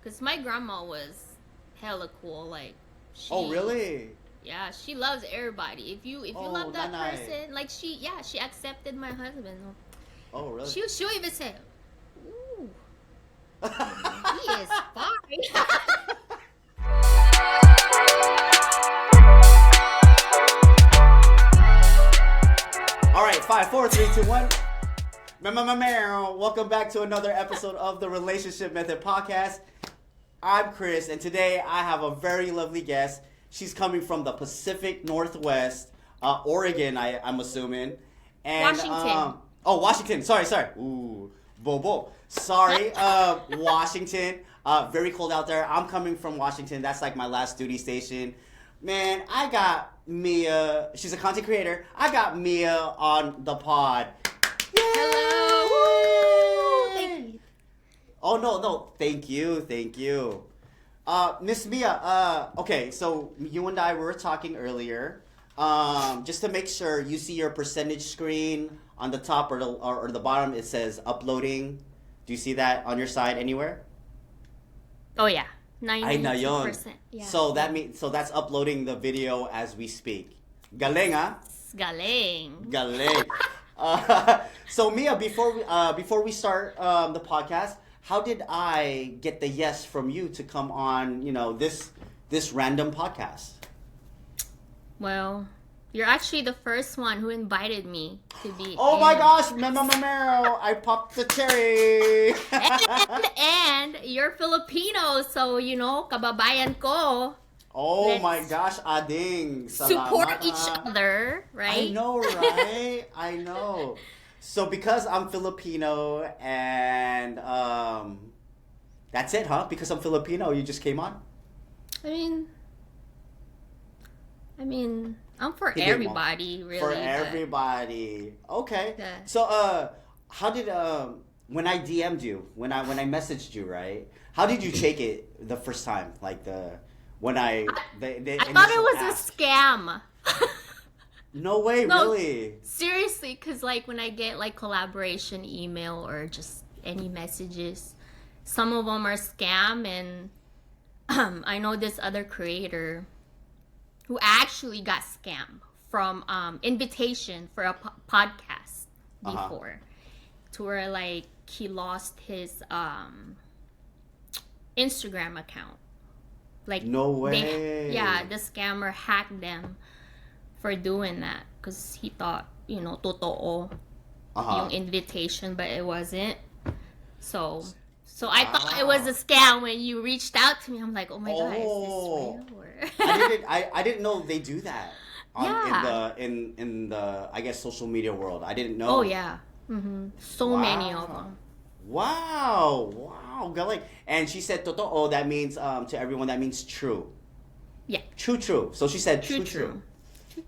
Because my grandma was hella cool. Like, Oh, she, really? yeah, she loves everybody. If you Oh, love that nanay. person, like she accepted my husband. Oh, really? She'll even say, "Ooh, he is fine." All right, 5, 4, 3, 2, 1. Welcome back to another episode of the Relationship Method Podcast. I'm Chris, and today I have a very lovely guest. She's coming from the Pacific Northwest, Oregon, I'm assuming. And, Washington. Washington. Sorry. Ooh, Bobo. Sorry, Washington. Very cold out there. I'm coming from Washington. That's like my last duty station. Man, I got Mia. She's a content creator. I got Mia on the pod. Yay! Hello. Woo! Thank you. Oh, no. Thank you. Miss Mia, okay, so you and I were talking earlier. Just to make sure you see your percentage screen on the top or the bottom, it says uploading. Do you see that on your side anywhere? Oh yeah, Ay na yon. 92%. Yeah. So that's uploading the video as we speak. Galing, ah? Galing. Galing. So Mia, before we start the podcast, how did I get the yes from you to come on? This random podcast. Well, you're actually the first one who invited me to be. Oh my gosh, Meryl, I popped the cherry. And you're Filipino, so kababayan ko. Oh Let's my gosh, ading. Support Salamat, each other, right? I know, right? I know. So because I'm Filipino and that's it, huh? Because I'm Filipino, you just came on? I mean, I'm for Hindi mo. everybody, really. For but- everybody. Okay. Yeah. So how did when I DM'd you, when I messaged you, right? How did you take it the first time? Like the I thought it was ask. a scam. No way, No. really. Seriously, because like when I get like collaboration email or just any messages, some of them are scam, and I know this other creator who actually got scammed from invitation for a podcast Uh-huh. before, to where like he lost his Instagram account. Like No way. the scammer hacked them for doing that because he thought totoo yung invitation, but it wasn't. So I thought it was a scam when you reached out to me. I'm like, oh my god, is Oh. this real? Or... I didn't know they do that Yeah. in the I guess social media world. I didn't know. Oh yeah, so many of Wow. them. Wow, Galing. And she said totoo, that means to everyone that means true. Yeah, True. So she said true. true.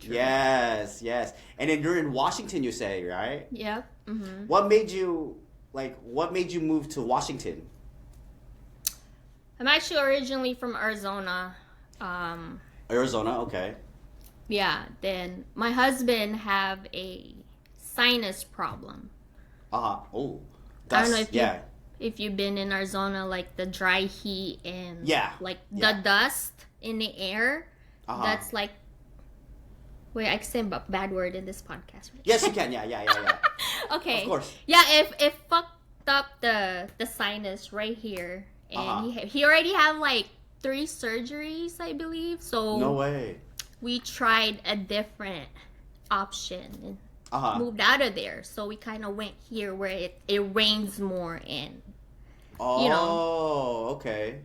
Yes. And then you're in Washington, you say, right? Yep. What made you move to Washington? I'm actually originally from Arizona. Arizona, okay. Yeah. Then my husband have a sinus problem. Oh. I don't know yeah. if you've been in Arizona, like the dry heat and Yeah, like yeah. the dust in the air. That's like, wait, I can say a bad word in this podcast. Right? Yes, you can. Yeah. Okay. Of course. Yeah, if fucked up the sinus right here, and he already had like 3 surgeries, I believe. So No way. we tried a different option and moved out of there. So we kind of went here where it rains more and Oh, okay.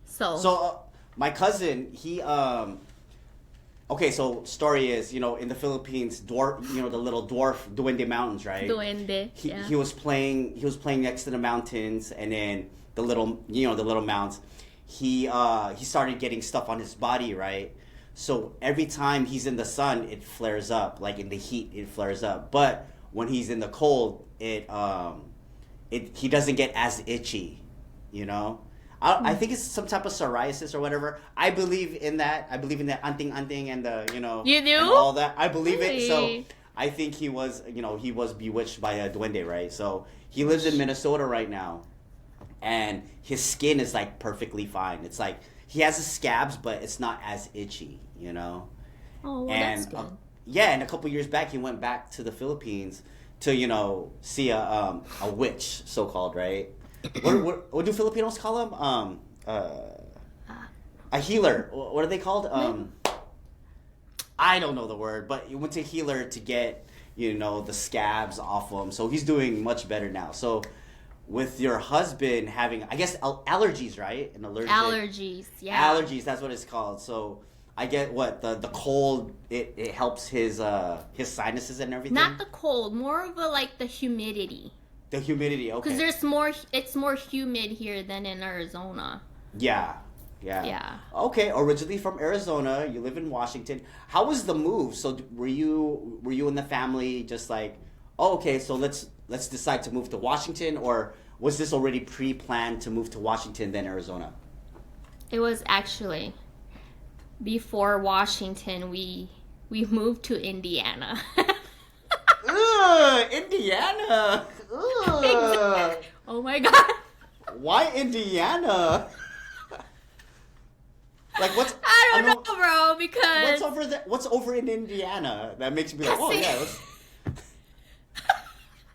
So my cousin, he okay, so story is, in the Philippines, dwarf, the little dwarf duende mountains, right? duende. He was playing next to the mountains, and then the little mounds. He started getting stuff on his body, right? So every time he's in the sun, it flares up. Like in the heat, it flares up. But when he's in the cold, he doesn't get as itchy, I think it's some type of psoriasis or whatever. I believe in that. I believe in the anting and the You do? and all that. I believe it. So Really? I think he was bewitched by a duende, right? So he lives in Minnesota right now. and his skin is like perfectly fine. It's like he has the scabs, but it's not as itchy, you know. Oh, well, And that's good. yeah, and a couple years back, he went back to the Philippines to see a witch, so called, right? What do Filipinos call them? A healer. What are they called? I don't know the word, but he went to a healer to get the scabs off him. So he's doing much better now. So with your husband having, I guess, allergies, right? An allergic. Allergies, yeah. Allergies, that's what it's called. So I get what the cold. It helps his sinuses and everything. Not the cold, more of the humidity. The humidity, okay. Because it's more humid here than in Arizona. Yeah. Okay, originally from Arizona, you live in Washington. How was the move? So were you in the family just like, oh, okay, so let's decide to move to Washington, or was this already pre-planned to move to Washington then Arizona? It was actually before Washington. We moved to Indiana. Ugh, Indiana. Ugh. Oh my god. Why Indiana? Like I don't know, bro. Because what's over in Indiana that makes me like, oh See- yeah,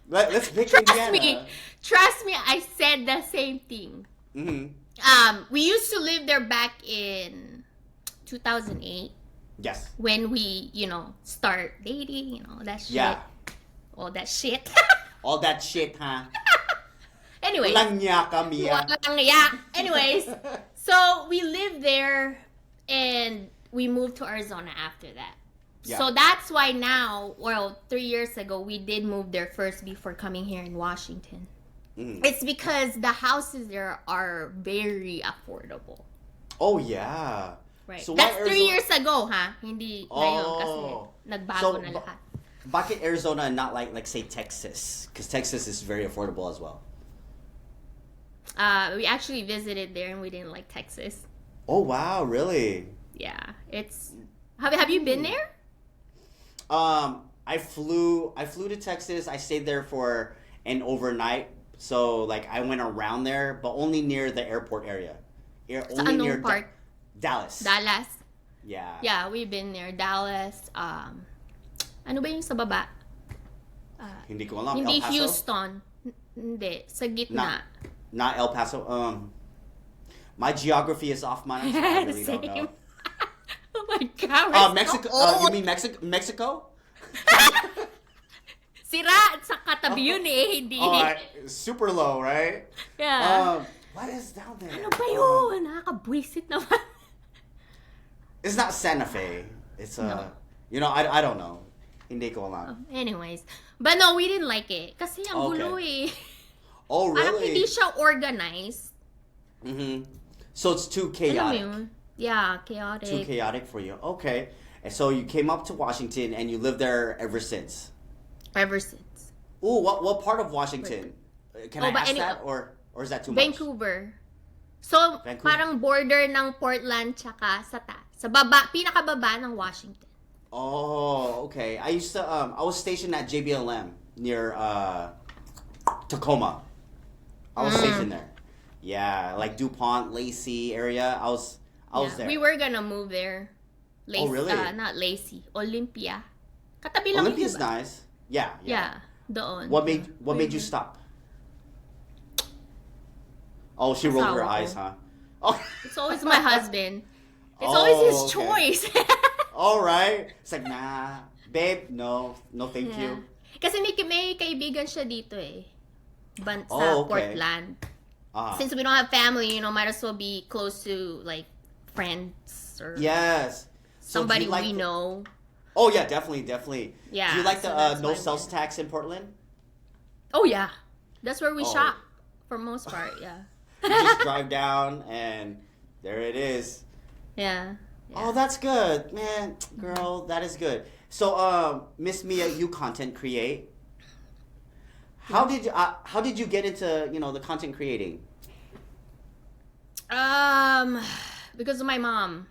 let's pick Indiana. Trust me. I said the same thing. Mm-hmm. We used to live there back in 2008 Yes. when we, start dating. That shit. Yeah. All that shit. All that shit, huh? Anyways. Walang niya ka, Mia. Yeah. Anyways, so we lived there and we moved to Arizona after that. Yeah. So that's why now, 3 years ago, we did move there first before coming here in Washington. It's because the houses there are very affordable. Oh yeah. Right. So That's why 3 Arizona- years ago, ha? Hindi ngayon kasi Oh. nagbago So, na lahat. Bakit Arizona and not like say Texas? Because Texas is very affordable as well. We actually visited there and we didn't like Texas. Oh wow, really? Yeah, it's. Have you been there? I flew to Texas. I stayed there for an overnight. So like I went around there, but only near the airport area. Sa anong part? Dallas. Dallas. Yeah. Yeah, we've been there. Dallas. Ano ba yung sa baba? Hindi ko alam. Hindi El Paso? Houston. Hindi. Sa gitna. Not El Paso. My geography is off, man. So I really don't know. Oh my God. we're Mexico. so old. You mean Mexico? Sira sa katabi yun eh. Hindi. Super low, right? Yeah. What is down there? Ano ba yun? Nakakabwisit naman. It's not Santa Fe. It's No. I don't know. Hindi ko alam. Anyways. But no, we didn't like it. Kasi ang Okay. gulo eh. Oh, Parang really? hindi siya organized. Mm-hmm. So it's too Alam mo chaotic. yun? Yeah, chaotic. Too chaotic for you. Okay. And so you came up to Washington and you lived there ever since. Ever since. Ooh, what part of Washington? Can I but ask that or is that too Vancouver. So, Vancouver. parang border ng Portland tsaka sa baba, pinakababa ng Washington. much? Oh, okay. I used to I was stationed at JBLM near Tacoma. I was stationed there. Yeah, like DuPont, Lacey area. I was there. We were gonna move there. Oh, really? Not Lacey. Olympia. Katabi lang Olympia's yun, diba? nice. Yeah. Yeah, doon. What made you stop? Oh, she rolled her Asawa ko. eyes, huh? Oh. It's always my husband. It's Oh, always his okay. choice. All right. It's like, nah, babe, no, thank Yeah. you. Kasi may kaibigan siya dito eh. Sa Oh, okay. Portland. Ah. Since we don't have family, might as well be close to like friends or Yes. So do somebody you like we know. Oh yeah, definitely. Yeah, Do you like so the that's no why sales tax in Portland? Oh yeah, that's where we Oh. shop for most part. Yeah. You just drive down and there it is. Yeah. Oh, that's good, man, girl. That is good. So, Miss Mia, you content create. How did you get into the content creating? Because of my mom.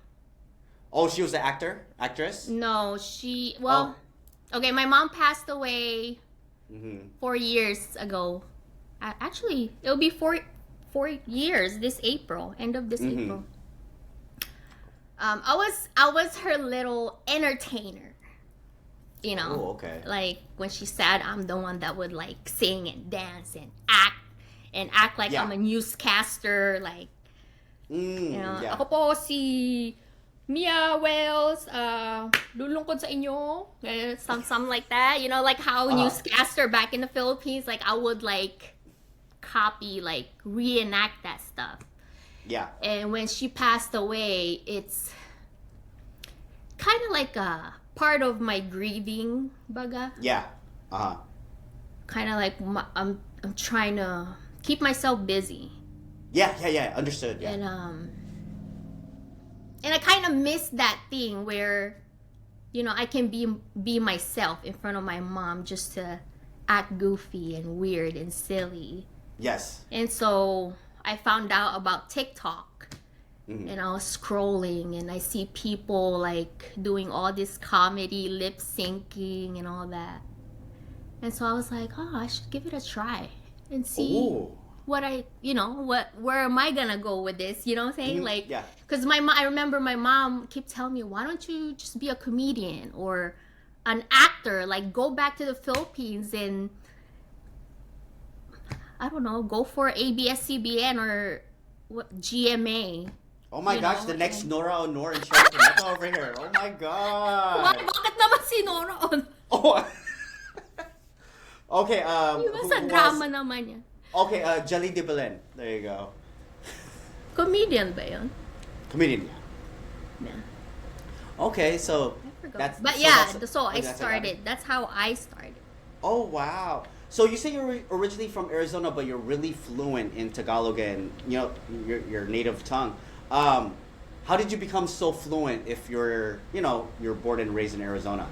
Oh, she was an actress. No, okay, my mom passed away Mm-hmm. 4 years ago. Actually, it'll be 4 years this April, end of this Mm-hmm. April. I was her little entertainer. You know, Oh, okay. like when she said I'm the one that would like sing and dance and act like Yeah. I'm a newscaster, like you know, Yeah. ako po si Mia Wells, lulungkod sa inyo, something like that. You know, like how newscaster back in the Philippines, like I would like copy, like reenact that stuff. Yeah. And when she passed away, it's kind of like a part of my grieving, baga. Yeah. Uh-huh. Kind of like I'm trying to keep myself busy. Yeah. Understood. Yeah. And I kind of miss that thing where, you know, I can be myself in front of my mom just to act goofy and weird and silly. Yes. And so I found out about TikTok. Mm-hmm. And I was scrolling and I see people like doing all this comedy, lip syncing and all that. And so I was like, oh, I should give it a try and see where am I gonna go with this? You know what I'm saying? Mm-hmm. Like, Yeah. because I remember my mom kept telling me, why don't you just be a comedian or an actor? Like, go back to the Philippines and, I don't know, go for ABS-CBN or GMA. Oh my You gosh, know, the next and- Nora Honor in Shelton. Look over here. Oh my god. Bakit naman si Nora? Oh. Okay, Yung sa who drama else? naman yan. Okay, Jelly de Belen. There you go. Comedian ba yun? Comedian, yeah. Yeah. Okay, so I forgot. that's But so yeah, that's- so I that's started. That's how I started. Oh wow. So you say you're originally from Arizona, but you're really fluent in Tagalog and you know your native tongue. How did you become so fluent if you're born and raised in Arizona?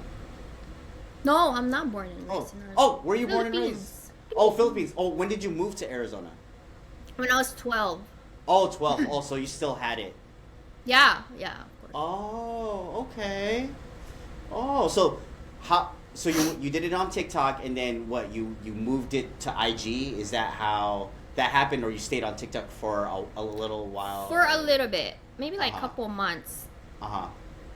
No, I'm not born and raised in Arizona. Oh, were you born and raised? Philippines. Oh, Philippines. Oh, when did you move to Arizona? When I was 12. Oh, 12. Oh, so you still had it. Yeah, of course. Oh, okay. Oh, so so you did it on TikTok and then what you moved it to IG? Is that how that happened, or you stayed on TikTok for a little while? For a little bit. Maybe like a Uh-huh. couple months. Uh-huh.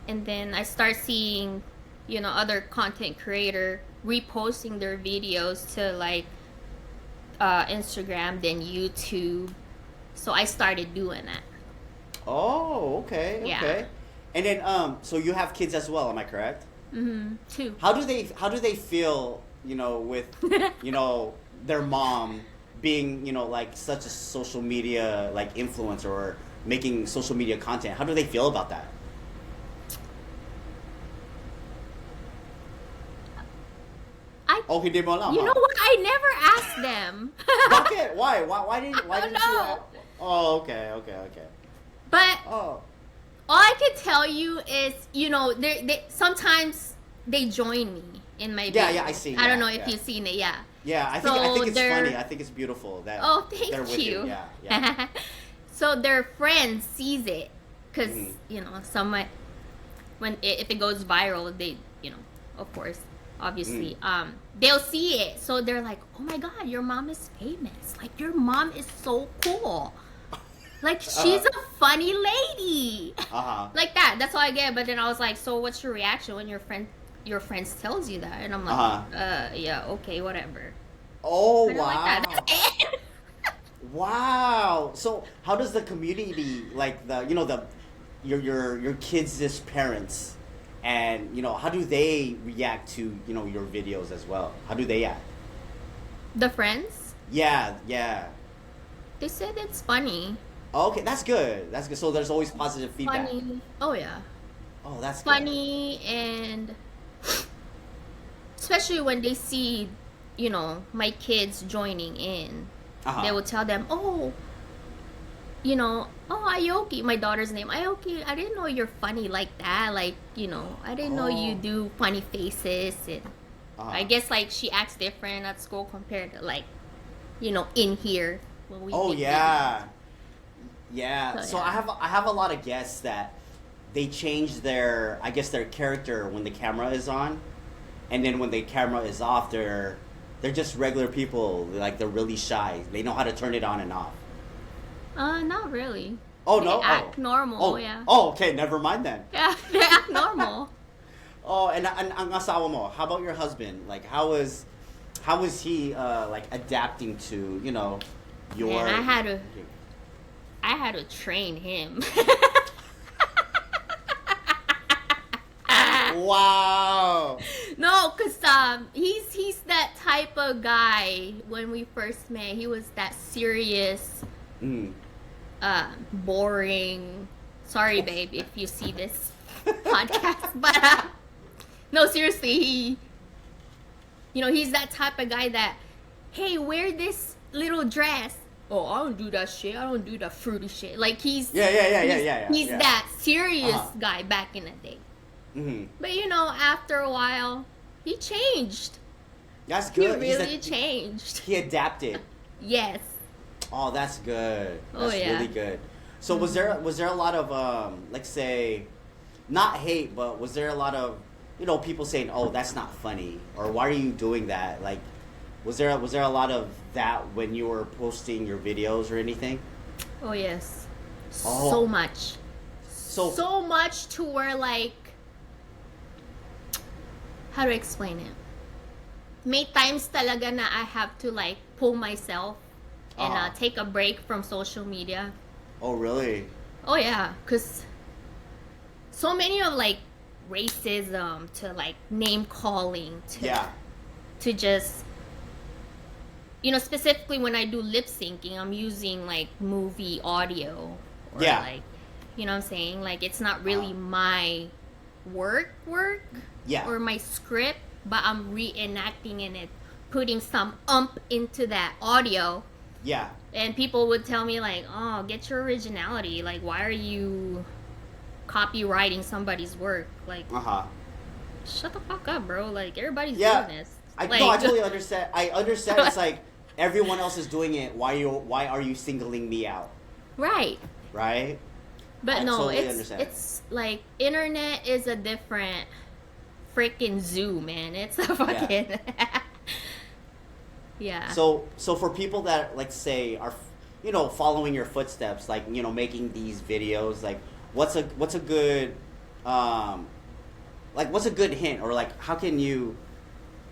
And then I start seeing, other content creator reposting their videos to like Instagram, then YouTube. So I started doing that. Oh, okay. Yeah. Okay. And then so you have kids as well, am I correct? Mm-hmm. Two. How do they feel, with their mom being, like such a social media like influencer or making social media content? How do they feel about that? Oh, hindi mo alam. You know what? I never asked them. Bakit? Why didn't don't you? know. Oh, okay. But Oh. all I can tell you is, they sometimes they join me in my Yeah, videos. yeah, I see, I don't yeah, know if yeah. you've seen it. Yeah. Yeah, I So think it's they're- funny. I think it's beautiful that Oh, they're thank with you. Yeah. So their friend sees it because Mhm. if it goes viral, they of course, obviously, Mm. they'll see it. So they're like, "Oh my God, your mom is famous! Like your mom is so cool! Like she's a funny lady!" Uh-huh. Like that. That's all I get. But then I was like, "So what's your reaction when your friends tells you that?" And I'm like, yeah, okay, whatever." Oh, I don't like wow. that. That's it. Wow. So how does the community, like your kids' parents, and how do they react to your videos as well? How do they act? The friends, Yeah. they said it's funny. Okay, that's good. That's good. So there's always positive feedback. Funny. Oh yeah. Oh, that's good. Funny, and especially when they see, my kids joining in, Uh-huh. they will tell them, "Oh, Aoki, my daughter's name, Aoki, I didn't know you're funny like that. Like, I didn't know you Oh. do funny faces." And Uh-huh. I guess like she acts different at school compared to like, in here when we. Oh make yeah, yeah. So, So yeah. I have a lot of guests that they change their character when the camera is on, and then when the camera is off, they're just regular people. Like they're really shy. They know how to turn it on and off. Not really. Oh They no. act Oh. normal, Oh. yeah. Oh. Okay. Never mind then. Yeah, they act normal. Oh, and ang asawa mo. How about your husband? Like, how was he like adapting to your? Man, I had to train him. Wow. No, cause he's that type of guy. When we first met, he was that serious, Mm. boring. Sorry, babe, if you see this podcast, but no, seriously, he's that type of guy that, hey, wear this little dress. Oh, I don't do that shit. I don't do that fruity shit. Like he's He's that serious guy back in the day. Mm-hmm. But after a while, he changed. That's good. He really changed. He adapted. Yes. Oh, that's good. Oh, That's yeah. really good. So was there a lot of let's say, not hate, but was there a lot of people saying, oh, that's not funny, or why are you doing that? Like, was there a lot of that when you were posting your videos or anything? Oh yes. Oh. So much. So So much to where, like, how to explain it? May times talaga na I have to like pull myself and take a break from social media. Oh really? Oh yeah, cause so many of like racism to like name calling to just specifically when I do lip syncing, I'm using like movie audio or like what I'm saying, like it's not really my work or my script, but I'm reenacting in it, putting some into that audio. Yeah. And people would tell me like, oh, get your originality. Like, why are you copywriting somebody's work? Like, shut the fuck up, bro. Like, everybody's doing this. I totally understand. I understand. It's like everyone else is doing it. Why are you singling me out? Right. Right. But I no, totally it's understand. it's like internet is a different freaking zoo, man. It's a fucking yeah. So for people that like say are following your footsteps, like making these videos, like what's a good what's a good hint, or like how can you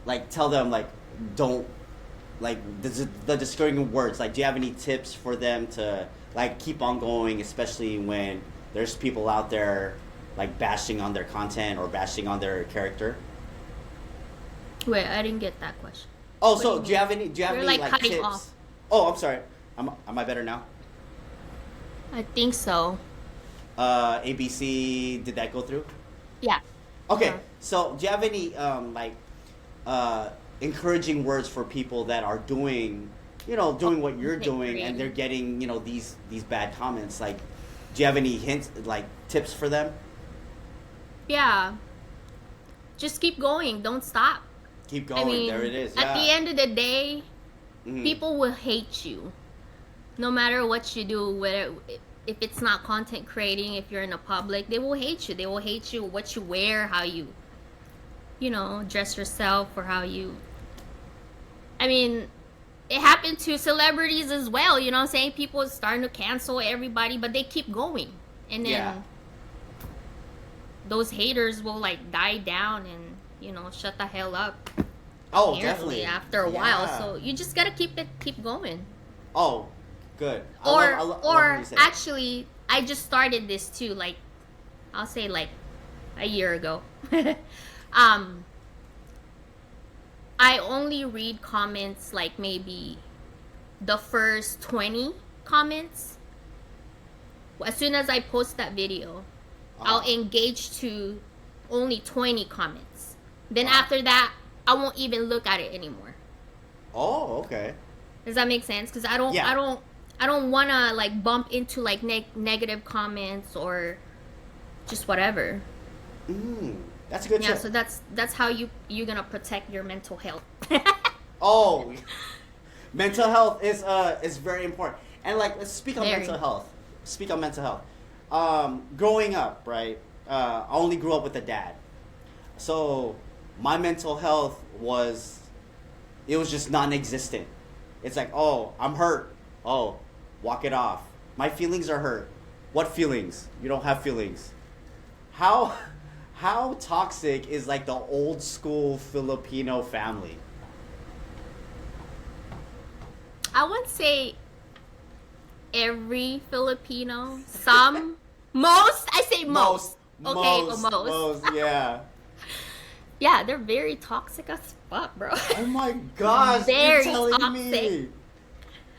like tell them like don't like the discouraging words, like do you have any tips for them to like keep on going, especially when there's people out there like bashing on their content or bashing on their character? Wait, I didn't get that question. Oh, What so do do you have any You're, like, like cutting tips? off. Oh, I'm sorry. Am I better now? I think so. ABC, did that go through? Yeah. Okay, Uh-huh. so do you have any encouraging words for people that are doing what you're doing, and they're getting these bad comments? Like, do you have any hints, like tips for them? Yeah. Just keep going. Don't stop. Keep going. I mean, there it is. at the end of the day, Mhm. people will hate you. No matter what you do, whether if it's not content creating, if you're in the public, they will hate you. They will hate you what you wear, how you dress yourself, or how you I mean, it happened to celebrities as well, you know what I'm saying? People are starting to cancel everybody, but they keep going. And then those haters will like die down and, shut the hell up. Oh, Apparently, definitely. after a while. So you just gotta keep going. Oh, good. I love when you say that. Actually, I just started this too, like I'll say like a year ago. I only read comments like maybe the first 20 comments. As soon as I post that video, I'll engage to only 20 comments. Then after that, I won't even look at it anymore. Oh, okay. Does that make sense? Because I don't want to like bump into like negative comments or just whatever. That's a good Yeah, tip. so that's how you're gonna protect your mental health. Oh, mental health is very important. And like, let's speak on mental health. Speak on mental health. Growing up, right? I only grew up with a dad, so my mental health was just non-existent. It's like, oh, I'm hurt. Oh, walk it off. My feelings are hurt. What feelings? You don't have feelings. How toxic is like the old school Filipino family? I would say every Filipino, some, most. I say most. Okay, most. Yeah. Yeah, they're very toxic as fuck, bro. Oh my gosh, Very you're telling toxic. me.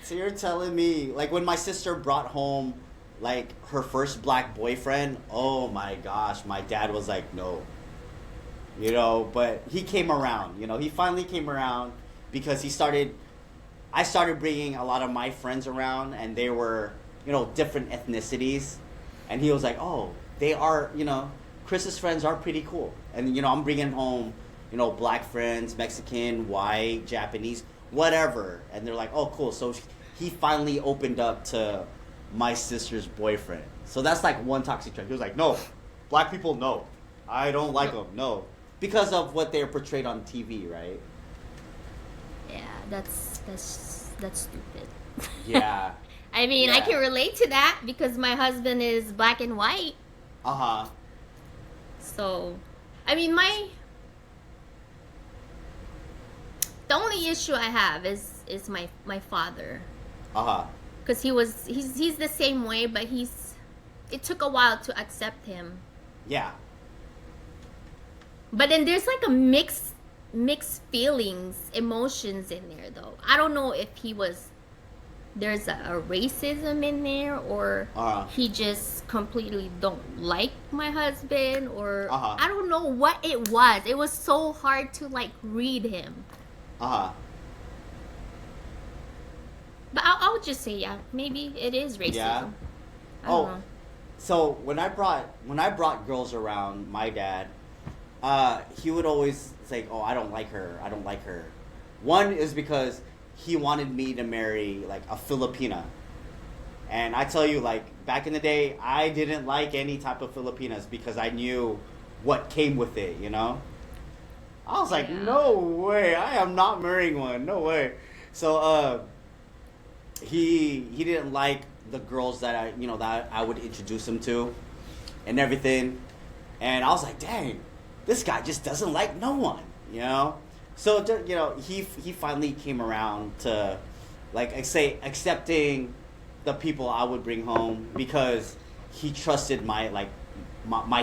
So you're telling me, like when my sister brought home like her first black boyfriend, oh my gosh, my dad was like, no. You know, but he came around, you know, he finally came around because I started bringing a lot of my friends around and they were, you know, different ethnicities. And he was like, oh, they are, you know, Chris's friends are pretty cool. And, you know, I'm bringing home, you know, black friends, Mexican, white, Japanese, whatever. And they're like, oh, cool. So he finally opened up to my sister's boyfriend. So that's like one toxic trait. He was like, no, black people, no. I don't like them, no. Because of what they're portrayed on TV, right? Yeah, that's stupid. Yeah. I mean, I Yeah. can relate to that because my husband is black and white. Uh-huh. So, I mean, the only issue I have is my father, Uh-huh. because he's the same way, but it took a while to accept him. Yeah. But then there's like a mixed feelings, emotions in there though. I don't know if there's a racism in there or he just completely don't like my husband or I don't know what it was. It was so hard to like read him. Uh-huh. But I would just say yeah, maybe it is racism. Yeah. I don't know. So when I brought girls around my dad, he would always say, oh, I don't like her. One is because he wanted me to marry like a Filipina. And I tell you, like back in the day, I didn't like any type of Filipinas because I knew what came with it, you know? I was like, no way, I am not marrying one, no way. So he didn't like the girls that I would introduce him to and everything. And I was like, dang, this guy just doesn't like no one, you know? So, you know, he finally came around to, like, I say, accepting the people I would bring home because he trusted my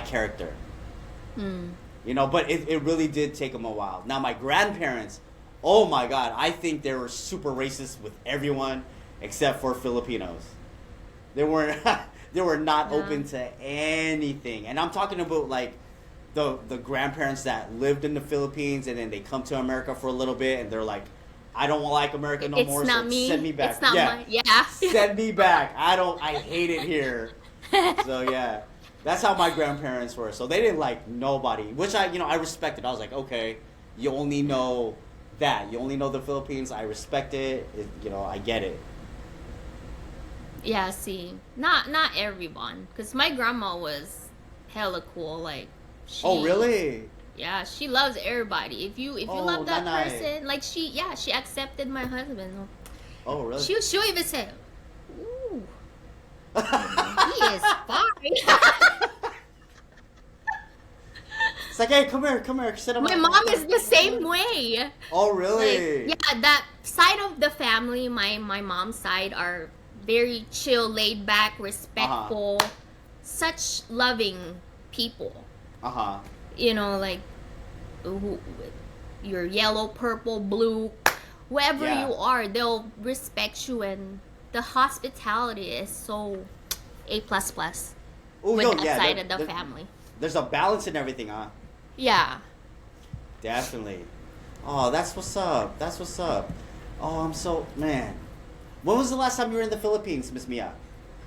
character. You know, but it really did take him a while. Now, my grandparents, oh my God, I think they were super racist with everyone except for Filipinos. They were not open to anything. And I'm talking about, like, the grandparents that lived in the Philippines and then they come to America for a little bit and they're like, I don't like America no more, so send me back. It's not mine. Yeah. Send me back. I hate it here. So yeah. That's how my grandparents were. So they didn't like nobody, which I respected. I was like, okay, you only know that. You only know the Philippines. I respect it. I get it. Yeah, see. Not everyone, cuz my grandma was hella cool like Oh, really? Yeah, she loves everybody. If you love that nanay. person, like she accepted my husband. Oh, really? She'll even say, "Ooh, he is fine." It's like, hey, come here, sit on My mom is the same way. Oh, really? Like, yeah, that side of the family, my mom's side, are very chill, laid back, respectful, such loving people. You know, like you're yellow, purple, blue, whoever you are, they'll respect you, and the hospitality is so A++ with that side of the family. There's a balance in everything, huh? Yeah. Definitely. Oh, that's what's up. Oh, I'm so, man. When was the last time you were in the Philippines, Miss Mia?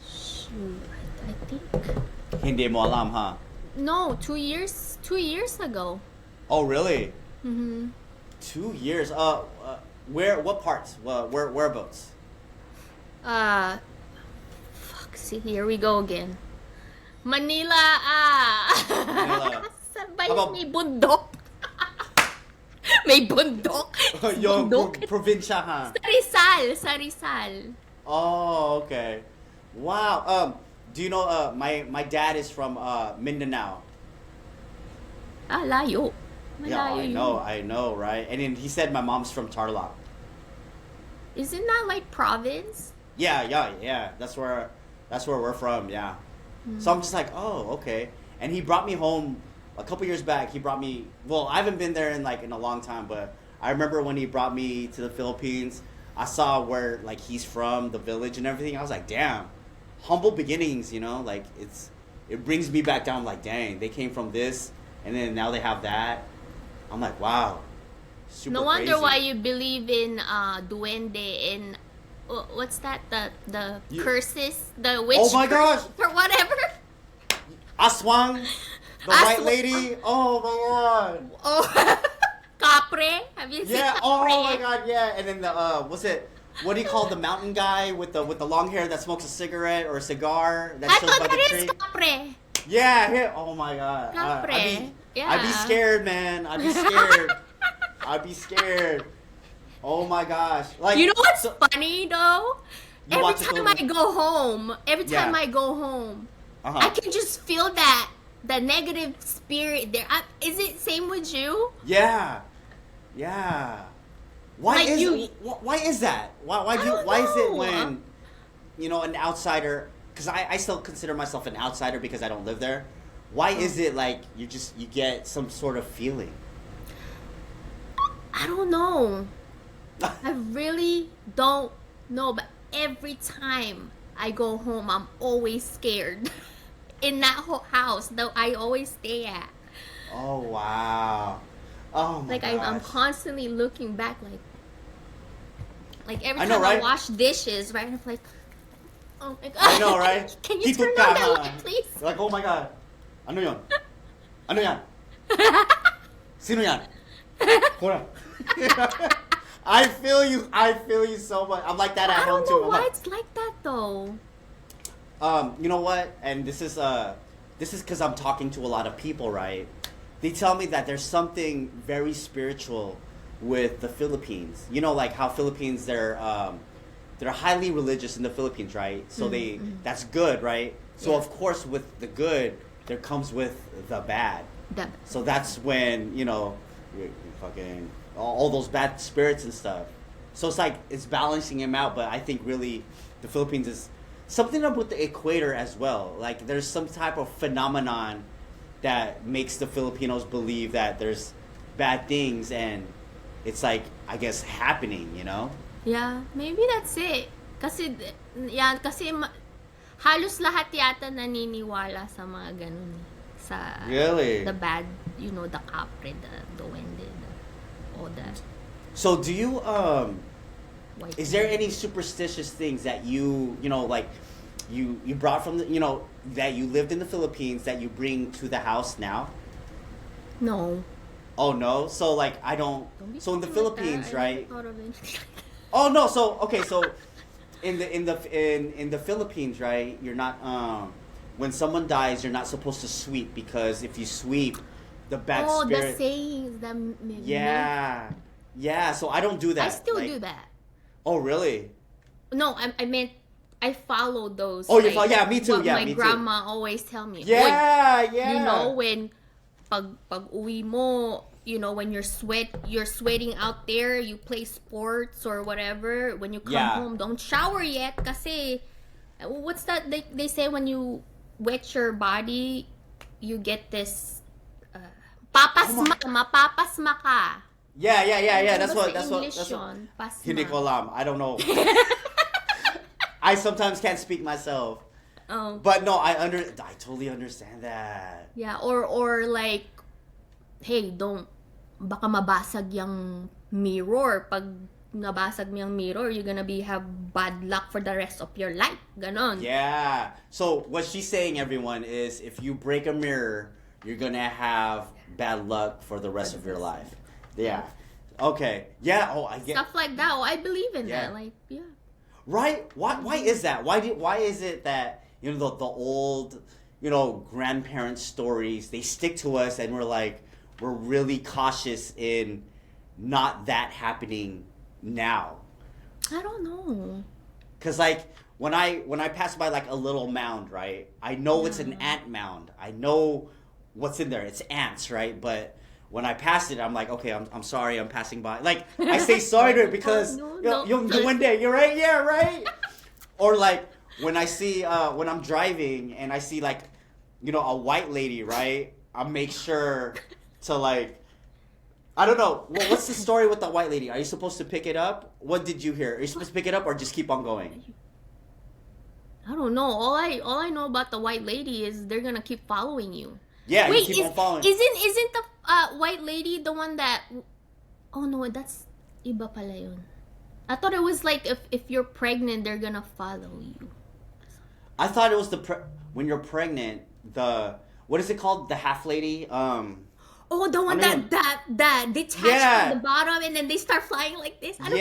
Shoot, I think. Hindi mo alam, huh? No, 2 years. 2 years ago. Oh, really? 2 years. What parts? Whereabouts? Fuck. See, here we go again. Manila. Manila. Saan ba yung may bundok? May bundok. Yung Bundok. probinsya, ha? Sa Rizal. Oh, okay. Wow. Do you know? My dad is from Mindanao. Ah, layo. Yeah, Malayo yun. I know, right? And then he said my mom's from Tarlac. Isn't that like province? Yeah. That's where we're from. Yeah. So I'm just like, oh, okay. And he brought me home a couple years back. He brought me. Well, I haven't been there in a long time, but I remember when he brought me to the Philippines. I saw where like he's from, the village and everything. I was like, damn, humble beginnings. Like it brings me back down. Like, dang, they came from this, and then now they have that. I'm like, wow, super No wonder crazy. why you believe in duende and what's that? The You- curses, the witch Oh my curse gosh! or whatever. Aswang, the white Aswang. lady. Oh my god. Oh, capre. Have you seen Yeah. capre? Oh my god. Yeah. And then the what's it? What do you call the mountain guy with the long hair that smokes a cigarette or a cigar that I chills thought by the that tree? is capre. Yeah. Oh my god. Capre. I'd be Yeah. scared, man. I'd be scared. I'd be scared. Oh my gosh. Like You know what's so- funny though? You watch the Every film- time Yeah. I go home, Uh-huh. I can just feel that negative spirit there. Is it same with you? Yeah. Yeah. Why Like is you- why is that? Why I don't why is it know. when an outsider, cuz I still consider myself an outsider because I don't live there. Why is it like you get some sort of feeling? I don't know. I really don't know, but every time I go home, I'm always scared. In that whole house that I always stay at. Oh wow. Oh my Like I'm gosh. constantly looking back, like every I time know, I right? wash dishes, right? I'm like, oh my god. I know, right? Can you Tito turn ka, on that huh? light, please? Like, oh my god. Ano yon? Ano yan? Sino yan? Hora. I feel you. I feel you so much. I'm like that at I home don't too. know I'm why like, it's like that though. you know what? And this is because I'm talking to a lot of people, right? They tell me that there's something very spiritual with the Philippines. Like how Philippines they're highly religious in the Philippines, right? So that's good, right? So Yeah. of course with the good there comes with the bad. That So that's when you fucking all those bad spirits and stuff. So it's like it's balancing him out, but I think really the Philippines is something about the equator as well. Like there's some type of phenomenon that makes the Filipinos believe that there's bad things and it's like I guess happening. yeah, maybe that's it. Kasi halos lahat yata naniniwala sa mga ganun. Sa Really? the bad, the capre, the duende, all that So do you white. is there any superstitious things that you like you brought from that you lived in the Philippines that you bring to the house now? No. Oh no. So like I don't. Don't be So in the talking like that. Philippines, I never right? thought of anything like that. Oh no. So okay. So in the Philippines, right? You're not when someone dies, you're not supposed to sweep because if you sweep, the bad Oh, the spirit. sayings, Yeah. Yeah. So I don't do that. I still like- do that. Oh really? No, I meant I follow those. Oh, you follow- yeah, me too, What yeah, my me too. grandma always tell me. Yeah. When, Yeah. when pag uwi mo, when you're sweating out there, you play sports or whatever. When you come Yeah. home, don't shower yet kasi what's that they say when you wet your body, you get this papasma, mapapasma ka. Yeah. Ano That's ba what. sa That's what. English That's what. yun? Pasma. Hindi ko alam. I don't know. I sometimes can't speak myself. Oh. But no, I totally understand that. Yeah, or like, hey, baka mabasag yung mirror. Pag nabasag mo yung mirror, you're gonna have bad luck for the rest of your life. Ganon. Yeah. So what she's saying, everyone, is if you break a mirror, you're gonna have bad luck for the rest of your life. Yeah. Okay. Yeah. Oh, I get. Stuff like that. Oh, I believe in Yeah. that. Like, yeah. Right? Why is that? Why is it that the old grandparents' stories they stick to us and we're really cautious in not that happening now? I don't know. Cause like when I pass by like a little mound, right? I know it's an ant mound. I know what's in there. It's ants, right? But when I pass it, I'm like, okay, I'm sorry, I'm passing by. Like I say sorry to it because yung duende, you're right, yeah, right. Or like when I see when I'm driving and I see like, you know, a white lady, right? I'll make sure to like, I don't know. What's the story with the white lady? Are you supposed to pick it up? What did you hear? Are you supposed to pick it up or just keep on going? I don't know. All I know about the white lady is they're gonna keep following you. Yeah, Wait, you keep on following. isn't the white lady the one that? Oh no, that's iba pala yun. I thought it was like if you're pregnant, they're gonna follow you. I thought it was when you're pregnant. What is it called? The half lady. Oh, the one that detached from the bottom and then they start flying like this. I don't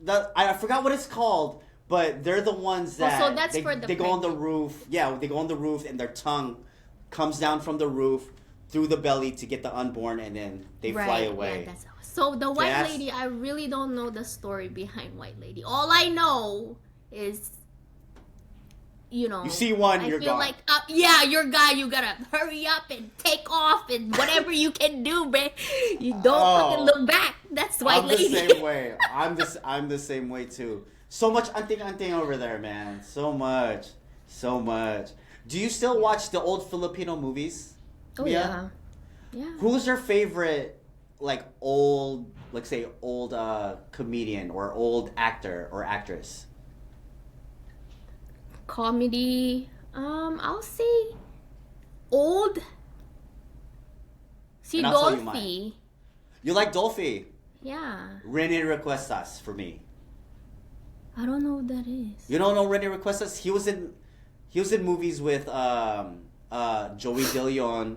know. I forgot what it's called, but they're the ones that so that's for the they go on the roof. Yeah, they go on the roof and their tongue comes down from the roof through the belly to get the unborn, and then they fly away. Yeah, so the white lady, I really don't know the story behind white lady. All I know is, you know, you see one, I you're feel gone. like, you're gone. You gotta hurry up and take off and whatever you can do, man. You don't fucking look back. That's white lady. I'm the same way. I'm the same way too. So much anting over there, man. So much. Do you still watch the old Filipino movies? Oh yeah. Yeah. Who's your favorite, like old, let's say old comedian or old actor or actress? Comedy. I'll say old. Si Dolphy. You like Dolphy? Yeah. Rene Requestas for me. I don't know what that is. You don't know Rene Requestas? He was in movies with Joey De Leon.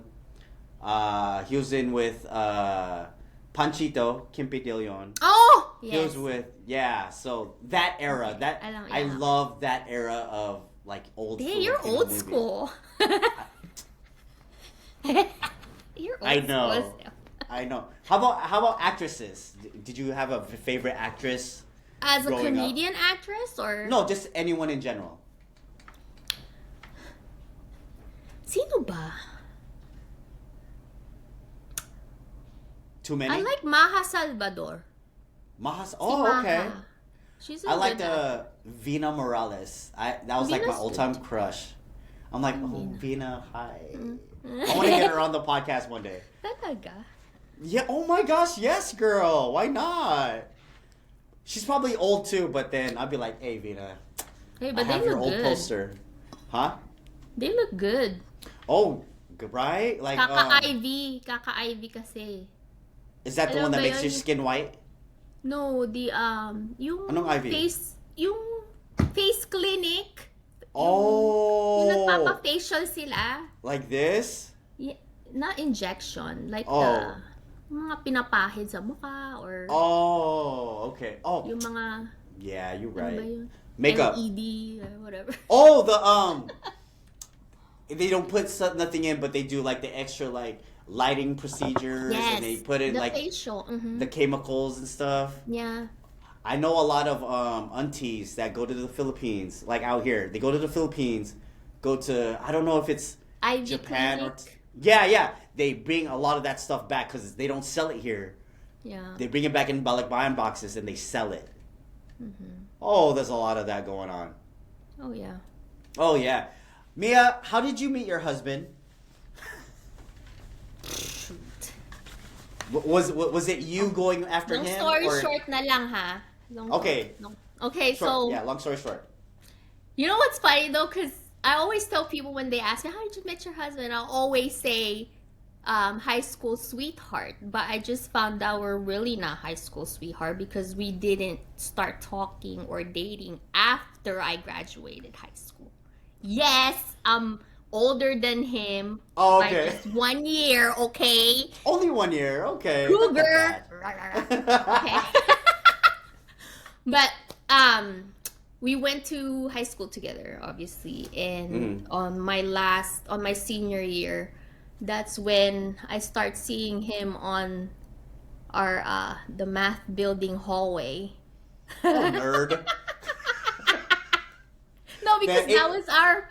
He was in with Panchito, Kimpi De Leon. Oh, yes. He was with so that era, I love that era of like old. Hey, you're old school. You're old I know. school. I know. How about actresses? Did you have a favorite actress? As a comedian actress or no, just anyone in general. Sino ba? Too many? I like Maha Salvador. Okay. She's I like Vina Morales. That was like my all-time crush. I'm like, Vina, hi. I want to get her on the podcast one day. Talaga? Yeah, oh my gosh, yes, girl. Why not? She's probably old too, but then I'll be like, hey, Vina. Hey, but I have they your look old good. poster. Huh? They look good. Oh, right? Like, Kaka-Ivy kasi. Is that the one that makes your skin white? No, the yung Anong Ivy? face clinic. Oh. Yung nagpapa-facial sila. Like this? Yeah, not injection, like the mga pinapahid sa mukha or okay. Oh. yung mga yeah, you're right. Ano ba yun? Makeup. LED or whatever. Oh, they don't put nothing in, but they do like the extra like lighting procedures, and they put in the like facial. the chemicals and stuff. Yeah. I know a lot of aunties that go to the Philippines, like out here. They go to the Philippines, go to I don't know if it's Ivy Japan clinic. yeah. They bring a lot of that stuff back because they don't sell it here. Yeah. They bring it back in balikbayan boxes and they sell it. Mm-hmm. Oh, there's a lot of that going on. Oh yeah. Oh yeah, Mia, how did you meet your husband? Shoot. Was it you going after Long him? story short na lang ha. Okay, short, so yeah, long story short. you know what's funny though, because I always tell people when they ask me how did you meet your husband, I'll always say high school sweetheart, but I just found out we're really not high school sweetheart because we didn't start talking or dating after I graduated high school. Yes, I'm older than him by just 1 year, okay? Only 1 year, okay. Cougar. Okay. But we went to high school together, obviously, and on my senior year, that's when I start seeing him on our the math building hallway. Oh, nerd. No, because that was our.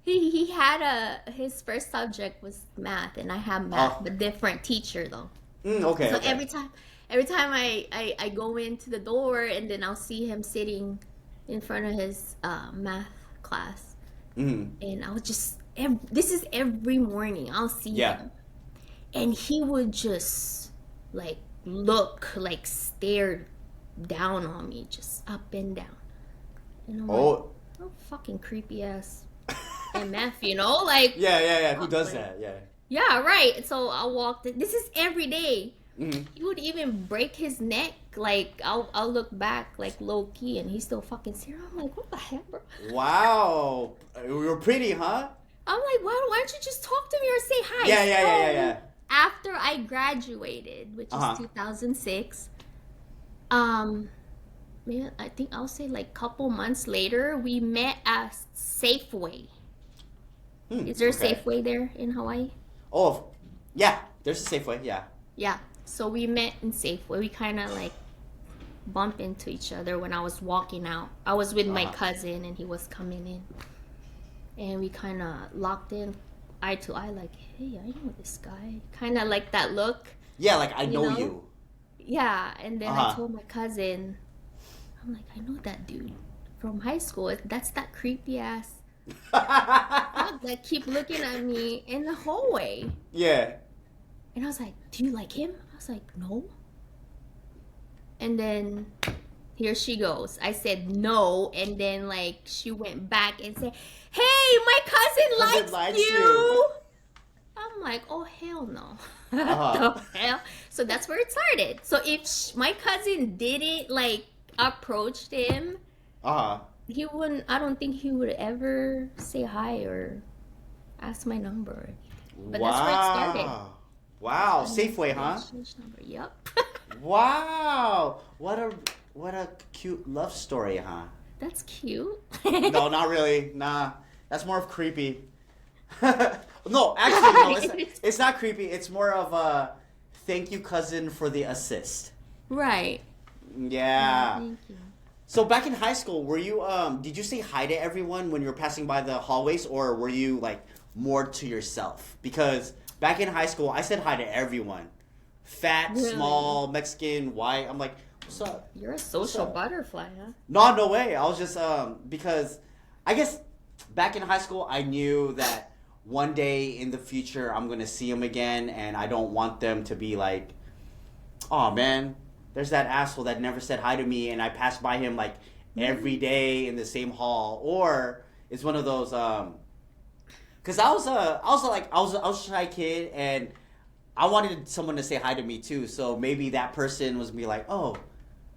He had his first subject was math, and I have math, but different teacher though. Okay. So Okay. every time I go into the door, and then I'll see him sitting in front of his math class, and I'll just this is every morning I'll see him, and he would just like stare down on me, just up and down, and I'm like, oh, fucking creepy ass MF, like Yeah. Who does that? yeah, right. So I walked in. This is every day. He would even break his neck. Like I'll look back like low key, and he's still fucking serious. I'm like, what the heck, bro? Wow, you're pretty, huh? I'm like, why don't you just talk to me or say hi? Yeah. After I graduated, which is 2006, man, I think I'll say like couple months later, we met at Safeway. Is there a Safeway there in Hawaii? Oh, yeah. There's a Safeway. Yeah. Yeah. So we met in Safeway. We kind of like bump into each other when I was walking out. I was with my cousin, and he was coming in, and we kind of locked in eye to eye, like, hey, I know this guy. Kind of like that look. Yeah, like I know you. Yeah, and then I told my cousin, I'm like, I know that dude from high school. That's that creepy ass that keep looking at me in the hallway. Yeah. And I was like, do you like him? I was like, no. And then here she goes. I said no, and then like she went back and said, hey, my cousin likes you. I'm like, oh hell no. What the hell? So that's where it started. So if my cousin didn't like approach him, he wouldn't. I don't think he would ever say hi or ask my number or anything. But that's where it started. Wow, Safeway, huh? Yep. Wow, what a cute love story, huh? That's cute. No, not really. Nah, that's more of creepy. No, actually, no, it's not creepy. It's more of a thank you, cousin, for the assist. Right. Yeah. Thank you. So back in high school, were you did you say hi to everyone when you were passing by the hallways, or were you like more to yourself? Because back in high school, I said hi to everyone. Fat, small, Mexican, white. I'm like, what's up? You're a social butterfly, huh? No way. I was just because I guess back in high school, I knew that one day in the future I'm gonna see them again, and I don't want them to be like, oh man, there's that asshole that never said hi to me, and I passed by him like every day in the same hall, or it's one of those because I was a shy kid, and I wanted someone to say hi to me too. So maybe that person was be like, oh,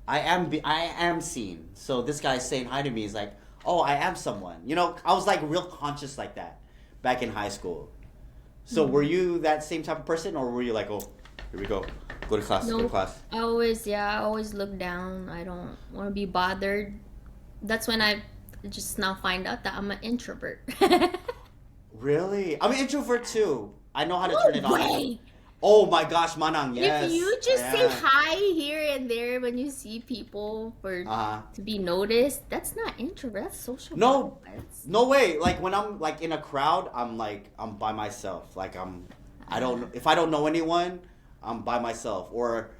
I am seen. So this guy's saying hi to me is like, oh, I am someone. I was like real conscious like that back in high school. So were you that same type of person, or were you like, oh, here we go to class, no, go to class? I always look down. I don't want to be bothered. That's when I just now find out that I'm an introvert. Really? I'm an introvert too. I know how to No turn it way. on. Oh my gosh, Manang, yes. If you just say hi here and there when you see people for to be noticed, that's not introvert. That's social. No way. Like when I'm like in a crowd, I'm by myself. Like if I don't know anyone, I'm by myself. Or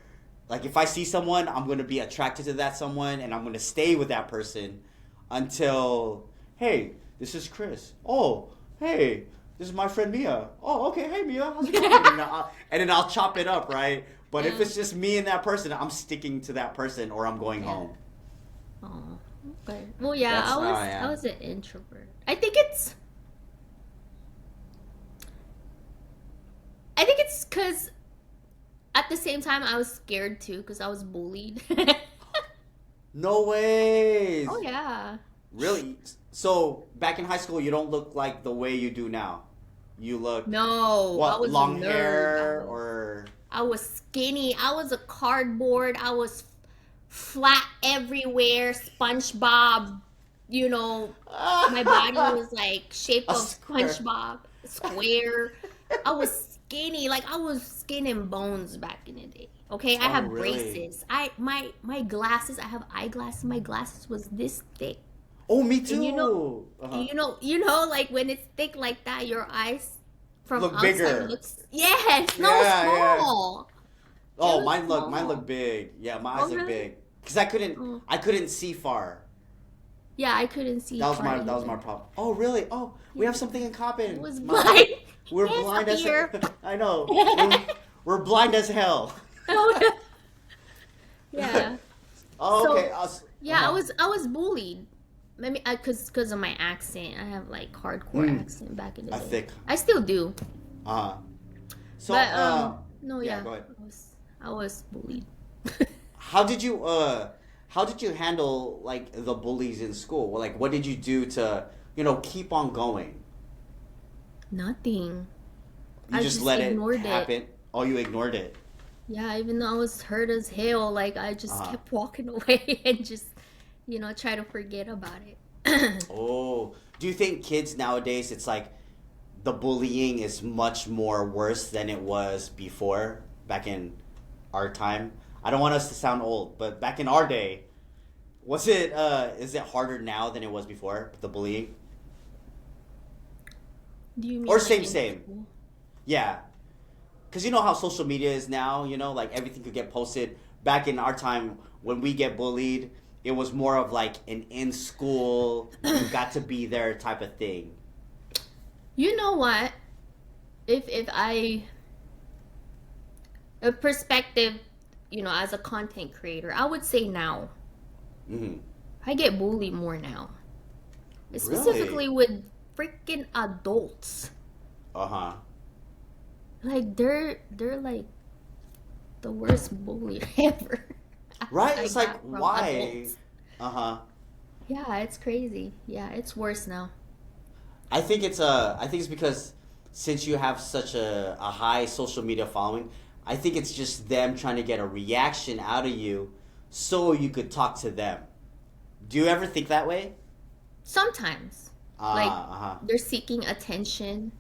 like if I see someone, I'm gonna be attracted to that someone, and I'm gonna stay with that person until, hey, this is Chris. Oh, hey, this is my friend Mia. Oh, okay. Hey, Mia. How's it going? And then I'll chop it up, right? But if it's just me and that person, I'm sticking to that person, or I'm going home. Oh, okay. Well, yeah, I was an introvert. I think it's because at the same time I was scared too, because I was bullied. No way. Oh yeah. Really? So back in high school, you don't look like the way you do now. You look I was long a nerd. hair or I was skinny. I was a cardboard. I was flat everywhere. SpongeBob. My body was like shape of SpongeBob. Square. I was skinny. Like I was skin and bones back in the day. Okay, I have really? braces. My glasses. I have eyeglasses. My glasses was this thick. Oh, me And too. Uh-huh. like when it's thick like that, your eyes from Look outside bigger. looks, yes, no, Yeah, yeah. small. It Oh, looks mine look small. big. Yeah, my Oh, eyes look really? big. Cause Oh, I couldn't see far. yeah, I couldn't see far That was my either. problem. Oh, really? Oh, we have Yeah, something in I common. was My blind. we're Yes, up blind as here. I know. We're blind as hell. Yeah. Oh, okay. So, yeah, Uh-huh. I was bullied. Maybe cause of my accent. I have like hardcore Mm, accent back in the a day. thick. I still do. Uh-huh. So, But no, yeah, yeah, go ahead. I was bullied. How did you how did you handle like the bullies in school? Well, like what did you do to, keep on going? Nothing. You I just just let it ignored it. happen? Oh, you ignored it. Yeah, even though I was hurt as hell, like I just Uh-huh. kept walking away and just, try to forget about it. Oh, do you think kids nowadays it's like the bullying is much more worse than it was before back in our time? I don't want us to sound old, but back in our day, was it is it harder now than it was before, the bullying? Do you Or mean like same in same. school? Yeah. Cuz you know how social media is now, like everything could get posted. Back in our time when we get bullied, it was more of like an in school, you got to be there type of thing. You know what? If I a perspective, as a content creator, I would say now. Mhm. I get bullied more now. Really? Specifically with freaking adults. Uh-huh. Like they're like the worst bully ever. Right? I It's like got from why? adults. Uh-huh. Yeah, it's crazy. Yeah, it's worse now. I think it's because since you have such a high social media following, I think it's just them trying to get a reaction out of you so you could talk to them. Do you ever think that way? Sometimes, like Uh-huh. they're seeking attention,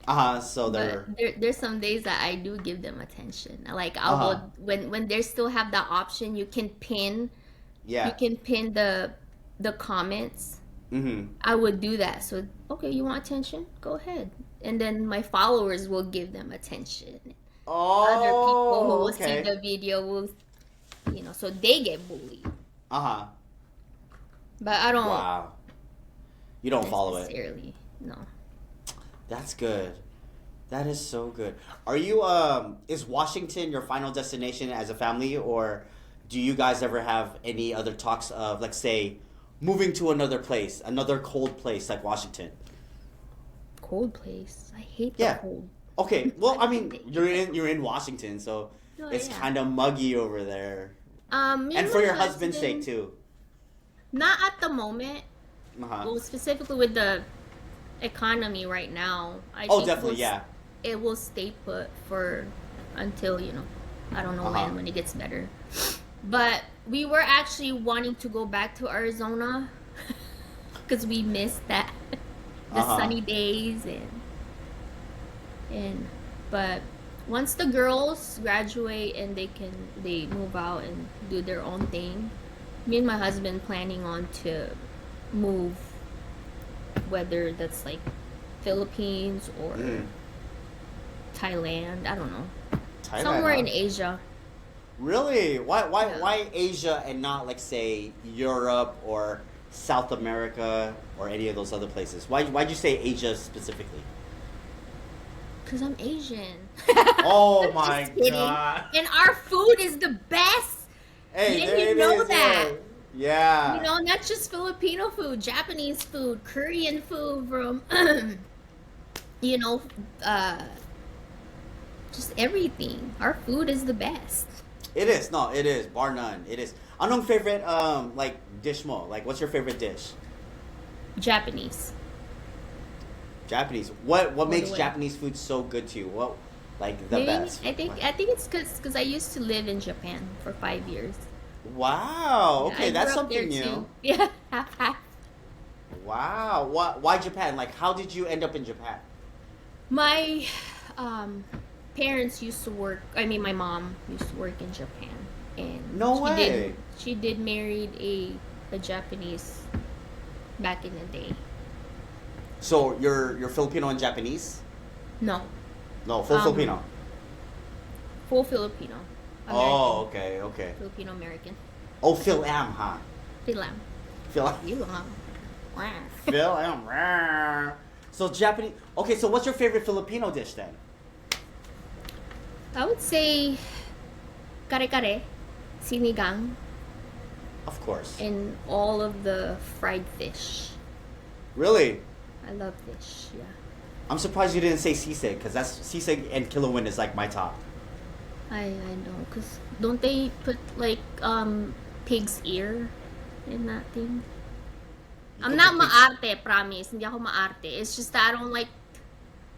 Uh-huh. So but they're there's some days that I do give them attention. Like I'll uh-huh. go when they still have that option. You Yeah. can pin the comments. Mm-hmm. I would do that. So okay, you want attention? Go ahead. And then my followers will give them attention. Other people who Oh, will see okay. the video will, so they get bullied. Uh-huh. But I don't Wow. You don't follow it. necessarily. No. That's good. That is so good. Are you is Washington your final destination as a family, or do you guys ever have any other talks of, like, say, moving to another place, another cold place like Washington? Cold place. I hate the Yeah. cold. Okay. Well, I I mean, hate you're in Washington, so Oh it's yeah. kind of muggy over there. Me And and for my your husband's sake husband, too. not at the moment. Uh-huh. Well, specifically with the economy right now, I Oh, think definitely, yeah. it will stay put for until I don't know Uh-huh. when it gets better. But we were actually wanting to go back to Arizona because we missed that the Uh-huh. sunny days and but once the girls graduate and they move out and do their own thing, me and my husband planning on to move, whether that's like Philippines or Mm. Thailand, I don't know, Thailand, somewhere huh? in Asia. Really? Yeah. Why Asia and not, like, say, Europe or South America or any of those other places? Why'd you say Asia specifically? Because I'm Asian. Oh my Just kidding. god. And our food is the best. Hey, Didn't there you it know is. that? Yeah. Not just Filipino food, Japanese food, Korean food from, you know, uh, just everything. Our food is the best. It is. No, it is. Bar none. It is. Anong favorite like dish mo? Like, what's your favorite dish? Japanese, Japanese. What all the makes way. Japanese food so good to you? What, like, the Maybe best? I think it's because I used to live in Japan for 5 years. Wow. Yeah, I Okay, grew that's up there something new. too. Yeah, half half. Wow. Why Japan? Like, how did you end up in Japan? My um, parents used to work. I mean, my mom used to work in Japan, and No way. she did married a Japanese back in the day. So you're Filipino and Japanese? No, No, full Filipino. full Filipino. Oh, okay, okay. Filipino-American. Oh, Phil-Am, huh? Philam. Phil-Am. You lang. Wow. Phil-Am. So Japanese. Okay, so what's your favorite Filipino dish then? I would say kare-kare, sinigang, Of course. and all of the fried fish. Really? I love fish, yeah. I'm surprised you didn't say sisig, because that's sisig and kilawin is like my top. I know, because don't they put like pig's ear in that thing? You I'm can not put maarte, promise. Hindi ako maarte. It's just that I don't like,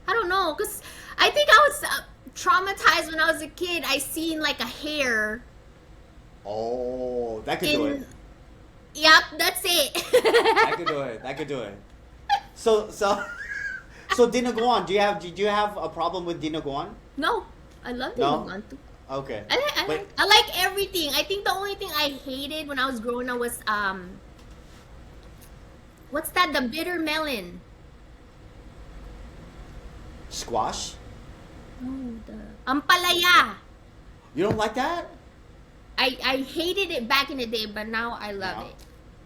I don't know, because I think I was traumatized when I was a kid. I seen like a hair. Oh, that could do it. Yep, that's it. That could do it. That could do it. So dinuguan. Do you have a problem with dinuguan? No, I love No? dinuguan too. Okay. I like everything. I think the only thing I hated when I was growing up was what's that? The bitter melon. Squash? No, the ampalaya. You don't like that? I hated it back in the day, but now I love Now? it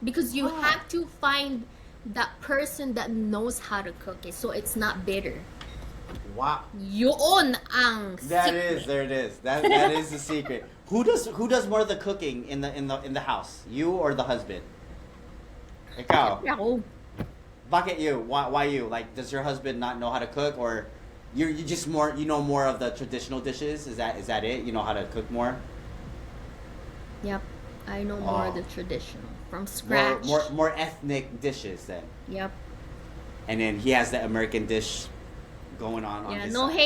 because you Ah. have to find that person that knows how to cook it, so it's not bitter. Wow. Yun ang That secret. is, there it is. That is the secret. Who does more of the cooking in the house? You or the husband? Ikaw. Ako. Bakit you? Why you? Like, does your husband not know how to cook, or you just more more of the traditional dishes? Is that it? You know how to cook more? Yep, I know more of Oh. the traditional from scratch. More ethnic dishes then. Yep. And then he has the American dish going on Yeah. his No side.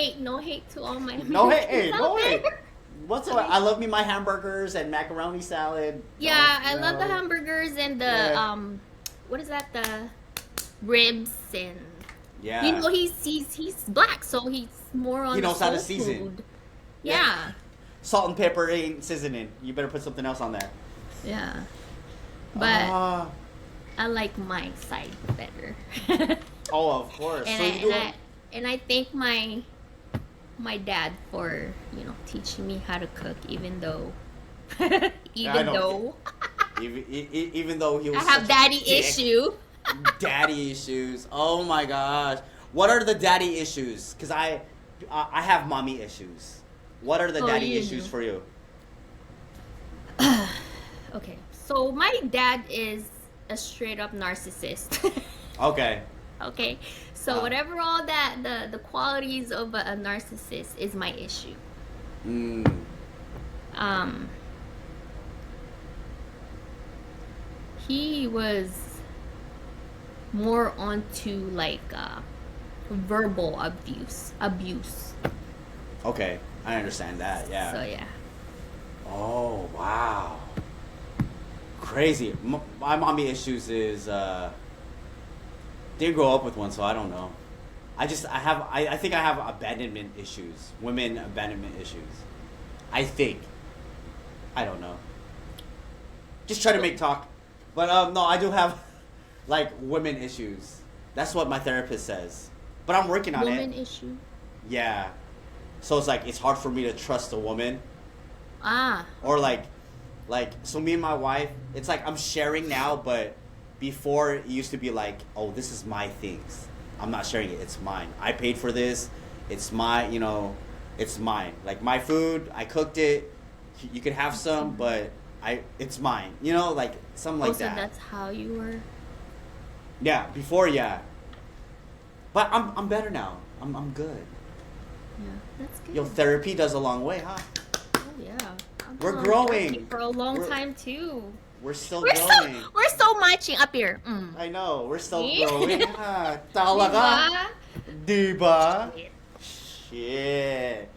hate to all my No hate, hey, Americans no out hate. there. Whatsoever. I love me my hamburgers and macaroni salad. Yeah, Don't, I you love the know. hamburgers and the Yeah. what is that? The ribs and Yeah. you know he's black, so he's more on He knows the how to soul season. food. Yeah. Yeah. Salt and pepper ain't seasoning. You better put something else on there. Yeah. But Ah. I like my side better. Oh, of course. and, So you do and I thank my dad for teaching me how to cook, even though I know. even though he was I have such a daddy dick. issue. Daddy issues. Oh my gosh. What are the daddy issues? Because I have mommy issues. What are the Oh, daddy you issues do. for you? Okay, so my dad is a straight up narcissist. Okay. Okay, so Wow. whatever all that the qualities of a narcissist is my issue. Mm. He was more onto like verbal abuse. Okay. I understand that. Yeah. So yeah. Oh wow. Crazy. My mommy issues is didn't grow up with one, so I don't know. I think I have abandonment issues. Women abandonment issues. I think. I don't know. Just try to make talk. But no, I do have like women issues. That's what my therapist says. But I'm working on Woman it. issue. Yeah. So it's like it's hard for me to trust a woman. Ah. Or like so me and my wife, it's like I'm sharing now, but before it used to be like, oh, this is my things. I'm not sharing it. It's mine. I paid for this. It's my, it's mine. Like my food, I cooked it. You could have some, but it's mine. Like something like So that. that's how you were. Yeah, before, yeah. But I'm better now. I'm good. Yeah, that's good. Yo, therapy does a long way, huh? Oh yeah. I'm We're on growing. therapy for a long We're- time too. We're still We're growing. so matching up here. Mm. I know, we're still Yeah. growing. Talaga? Diba? Shit.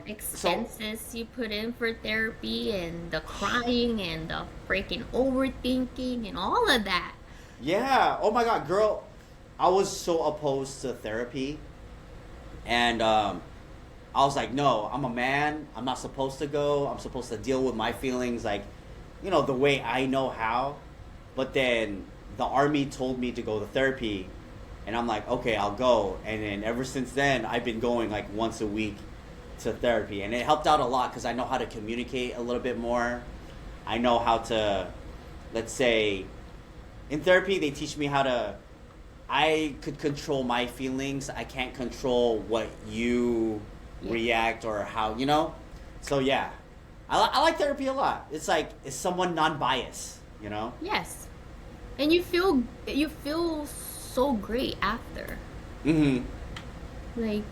Expenses you put in for therapy and the crying and the freaking overthinking and all of that. Yeah. Oh my god, girl. I was so opposed to therapy. And I was like, no, I'm a man. I'm not supposed to go. I'm supposed to deal with my feelings like, the way I know how. But then the army told me to go to therapy, and I'm like, okay, I'll go. And then ever since then, I've been going like once a week to therapy, and it helped out a lot because I know how to communicate a little bit more. I know how to, let's say, in therapy they teach me how to. I could control my feelings. I can't control what you react or how, you know. So yeah, I like therapy a lot. It's like it's someone non-biased, you know. Yes, and you feel so great after. Mm-hmm. Like,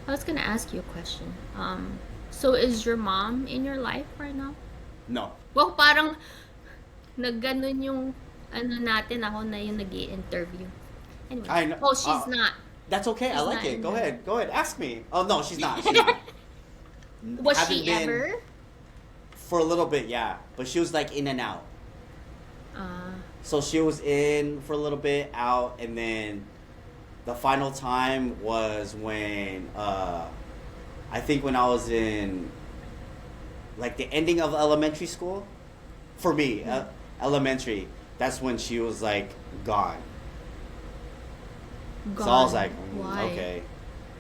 I was gonna ask you a question. So is your mom in your life right now? No. Well, parang nagganon yung ano natin, ako na yung nag-i-interview. Anyway. I know. Oh, she's not. That's okay. She's I like not it. in Go there. ahead. Go ahead. Ask me. Oh no, she's not. She's not. Was Haven't she been ever? For a little bit, yeah. But she was like in and out. Uh, So she was in for a little bit, out, and then the final time was when I think when I was in like the ending of elementary school. For me, elementary. That's when she was like gone. gone. So I was like, Why? okay.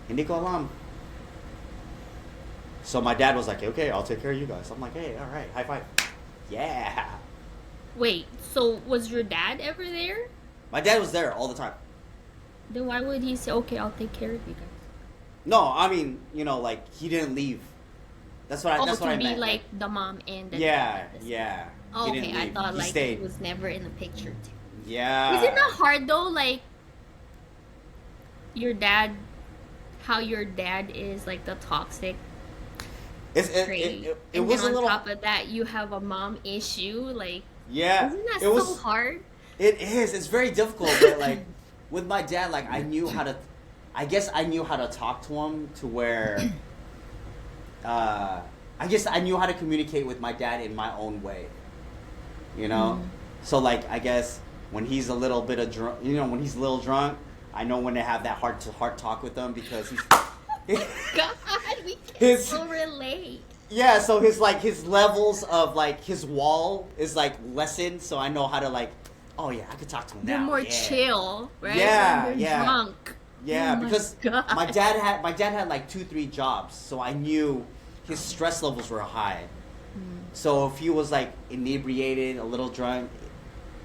Hindi ko alam. So my dad was like, okay, I'll take care of you guys. I'm like, hey, all right, high five. Yeah. Wait, so was your dad ever there? My dad was there all the time. Then why would he say, okay, I'll take care of you guys? No, I mean, you know, like he didn't leave. That's what I. Oh, That's to what I be meant. like the mom and the Yeah, dad at the same yeah. time. Oh, He okay, didn't I leave. thought He like stayed. he was never in the picture too. Yeah. Isn't that hard though? Like your dad, how your dad is like the toxic trait, It and was then a on little. top of that, you have a mom issue. Like, Yeah. isn't that It so was. hard? It is. It's very difficult, but like with my dad, like I knew how to. I guess I knew how to talk to him to where. I guess I knew how to communicate with my dad in my own way. You know, so like I guess when he's a little bit of drunk, you know, when he's a little drunk, I know when to have that heart to heart talk with him because he's. God, we can His- so relate. Yeah, so his like his levels of like his wall is like lessened, so I know how to like. Oh yeah, I could talk to him now. You're more yeah. chill, right? Yeah, When you're yeah. drunk. Yeah, Oh my because God. my dad had like 2-3 jobs, so I knew his stress levels were high. So if he was like inebriated, a little drunk,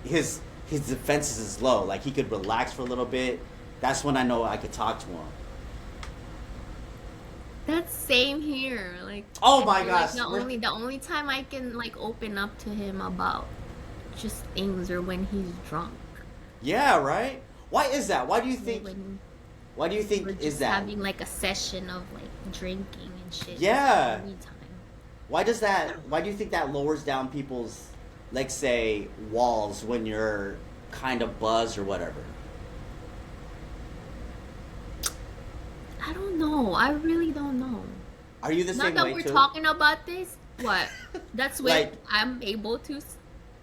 his defenses is low. Like he could relax for a little bit. That's when I know I could talk to him. That's same here. Like, Oh I my feel like gosh, the only time I can like open up to him about just things are when he's drunk. Yeah, right. Why is that? Why do you think? When Why do you think we're is just that? having like a session of like drinking and shit. Yeah. Every time. Why does that? Why do you think that lowers down people's, like, say, walls when you're kind of buzzed or whatever? I don't know. I really don't know. Are you the Not same that way we're too? talking about this. What? That's when Like- I'm able to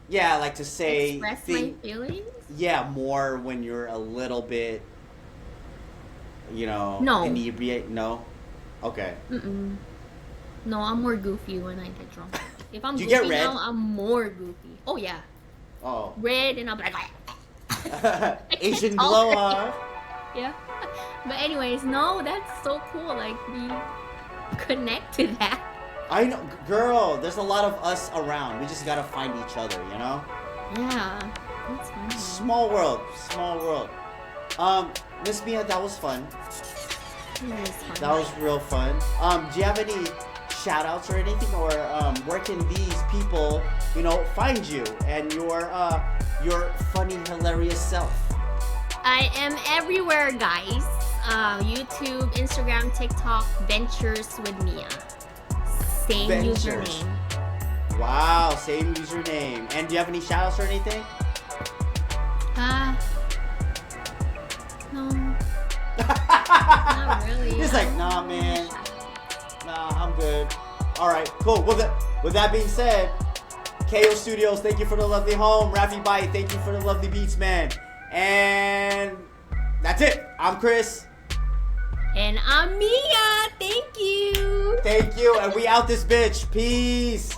Yeah, like to say express my feelings. Yeah, more when you're a little bit, you know, No. inebriate. No. Okay. Mm-mm. No, I'm more goofy when I get drunk. If I'm Do you goofy get red? now, I'm more goofy. Oh yeah, Oh. red, and I'm like, Asian talk. glow up. yeah. But anyways, no, that's so cool. Like we connect to that. I know, girl. There's a lot of us around. We just gotta find each other. You know. Yeah, that's funny. Small world. Small world. Miss Mia, that was fun. It is fun. That was real fun. Do you have any shout outs or anything, or where can these people, you know, find you and your funny, hilarious self? I am everywhere, guys. YouTube, Instagram, TikTok, Ventures with Mia. Same Ventures. username. Wow, same username. And do you have any shout outs or anything? No. Not really. He's like, nah, man. Nah, I'm good. All right, cool. With that being said, KO Studios, thank you for the lovely home. Rafi Bite, thank you for the lovely beats, man. And that's it. I'm Chris. And I'm Mia. Thank you. Thank you, and we out this bitch. Peace.